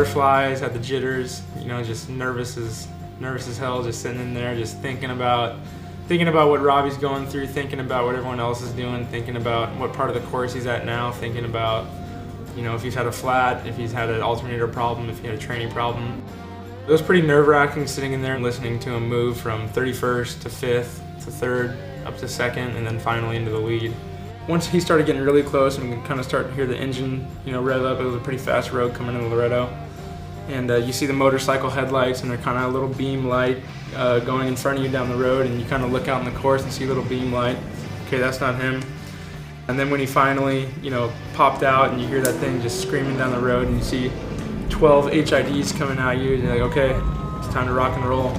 butterflies, had the jitters, you know, just nervous as hell, just sitting in there, just thinking about what Robbie's going through, thinking about what everyone else is doing, thinking about what part of the course he's at now, thinking about, you know, if he's had a flat, if he's had an alternator problem, if he had a training problem. It was pretty nerve-wracking sitting in there and listening to him move from 31st to 5th to 3rd up to 2nd and then finally into the lead. Once he started getting really close and we could kind of start to hear the engine, you know, rev up. It was a pretty fast road coming into Loretto. And you see the motorcycle headlights and they're kind of a little beam light going in front of you down the road, and you kind of look out in the course and see a little beam light. Okay, that's not him. And then when he finally, you know, popped out and you hear that thing just screaming down the road and you see 12 HIDs coming at you, and you're like, okay, it's time to rock and roll.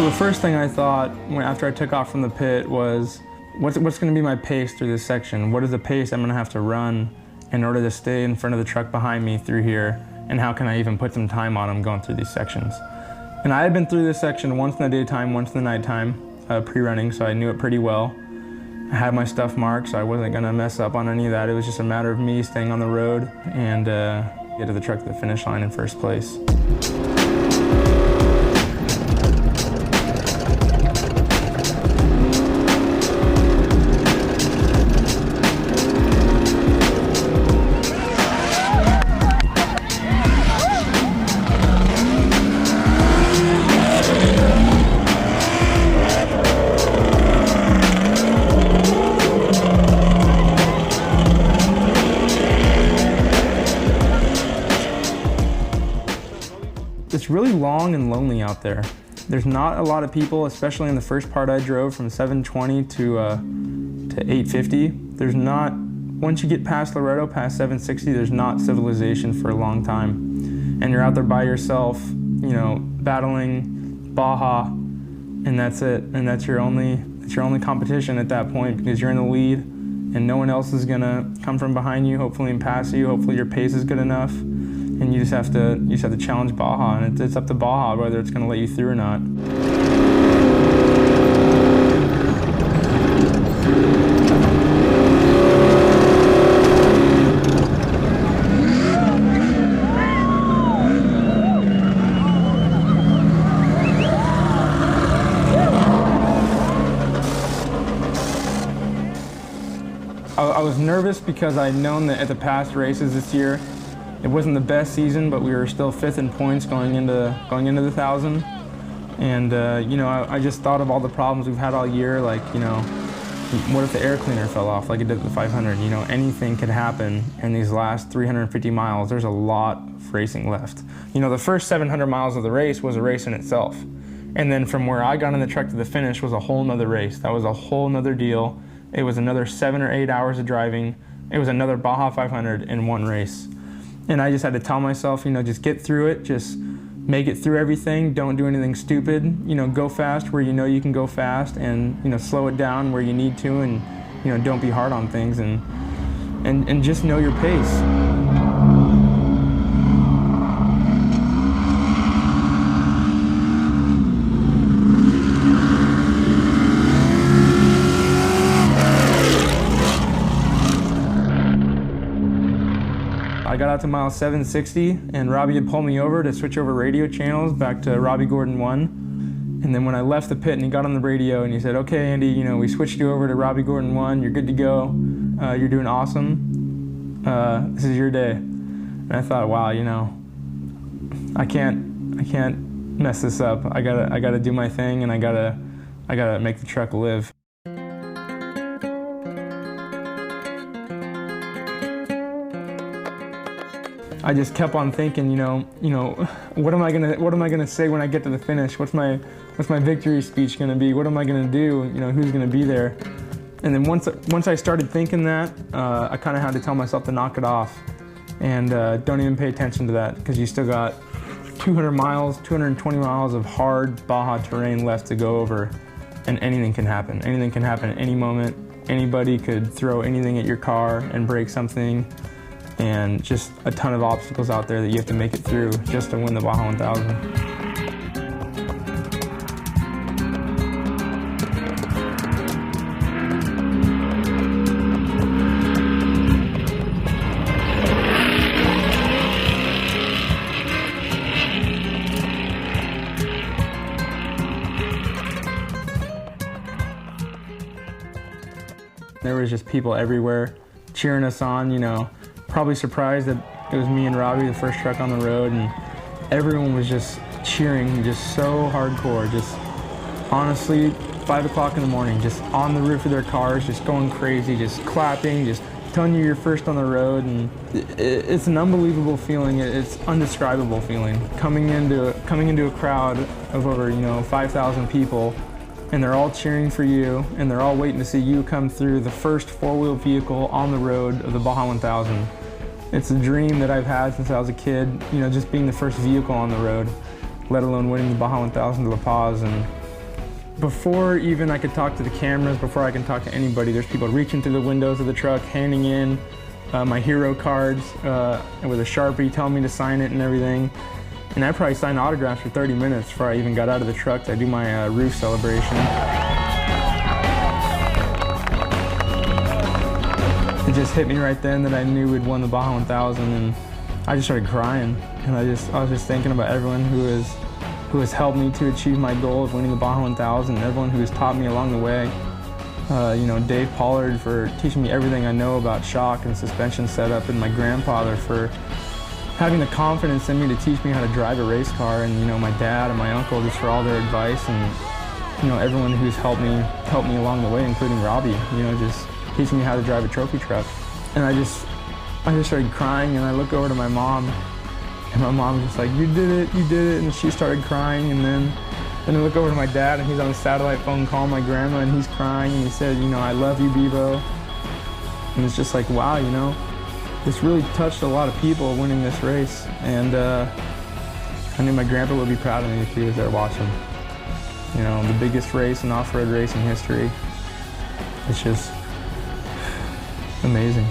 The first thing I thought after I took off from the pit was, what's going to be my pace through this section? What is the pace I'm going to have to run in order to stay in front of the truck behind me through here? And how can I even put some time on them going through these sections? And I had been through this section once in the daytime, once in the nighttime, pre-running, so I knew it pretty well. I had my stuff marked, so I wasn't going to mess up on any of that. It was just a matter of me staying on the road and get to the truck to the finish line in first place. It's really long and lonely out there. There's not a lot of people, especially in the first part I drove from 720 to 850. There's not, once you get past Loretto, past 760, there's not civilization for a long time. And you're out there by yourself, you know, battling Baja, and that's it. And that's your only competition at that point, because you're in the lead and no one else is gonna come from behind you, hopefully, and pass you. Hopefully your pace is good enough. And you just have to challenge Baja, and it's up to Baja whether it's going to let you through or not. I was nervous because I'd known that at the past races this year, it wasn't the best season, but we were still 5th in points going into the 1,000. And you know, I just thought of all the problems we've had all year, like, you know, what if the air cleaner fell off like it did at the 500? You know, anything could happen in these last 350 miles. There's a lot of racing left. You know, the first 700 miles of the race was a race in itself. And then from where I got in the truck to the finish was a whole nother race. That was a whole nother deal. It was another 7 or 8 hours of driving. It was another Baja 500 in one race. And I just had to tell myself, you know, just get through it, just make it through everything, don't do anything stupid, you know, go fast where you know you can go fast, and, you know, slow it down where you need to, and, you know, don't be hard on things, and just know your pace. I got out to mile 760, and Robbie had pulled me over to switch over radio channels back to Robbie Gordon 1. And then when I left the pit and he got on the radio and he said, okay, Andy, you know, we switched you over to Robbie Gordon 1, you're good to go, you're doing awesome, this is your day. And I thought, wow, you know, I can't mess this up. I gotta do my thing, and I gotta make the truck live. I just kept on thinking, you know, what am I gonna say when I get to the finish? What's my victory speech gonna be? What am I gonna do? You know, who's gonna be there? And then once I started thinking that, I kind of had to tell myself to knock it off. and don't even pay attention to that because you still got 200 miles, 220 miles of hard Baja terrain left to go over, and anything can happen. Anything can happen at any moment. Anybody could throw anything at your car and break something, and just a ton of obstacles out there that you have to make it through just to win the Baja 1000. There was just people everywhere cheering us on, you know, probably surprised that it was me and Robbie, the first truck on the road, and everyone was just cheering, just so hardcore, just honestly, 5 o'clock in the morning, just on the roof of their cars, just going crazy, just clapping, just telling you you're first on the road, and it's an unbelievable feeling. It's undescribable feeling. Coming into a crowd of over, 5,000 people, and they're all cheering for you, and they're all waiting to see you come through the first four-wheel vehicle on the road of the Baja 1000. It's a dream that I've had since I was a kid, just being the first vehicle on the road, let alone winning the Baja 1000 to La Paz. And before even I could talk to the cameras, before I can talk to anybody, there's people reaching through the windows of the truck, handing in my hero cards with a Sharpie, telling me to sign it and everything. And I probably signed autographs for 30 minutes before I even got out of the truck to do my roof celebration. It just hit me right then that I knew we'd won the Baja 1000, and I just started crying. And I was just thinking about everyone who has helped me to achieve my goal of winning the Baja 1000, and everyone who has taught me along the way. Dave Pollard for teaching me everything I know about shock and suspension setup, and my grandfather for having the confidence in me to teach me how to drive a race car, and my dad and my uncle just for all their advice, and everyone who's helped me along the way, including Robbie, just teaching me how to drive a trophy truck. And I just started crying, and I look over to my mom, and my mom's just like, you did it, and she started crying. And then I look over to my dad, and he's on a satellite phone calling my grandma, and he's crying, and he said, I love you, Bevo. And it's just like, wow, this really touched a lot of people winning this race, and I knew my grandpa would be proud of me if he was there watching. The biggest race in off-road racing history. It's just amazing.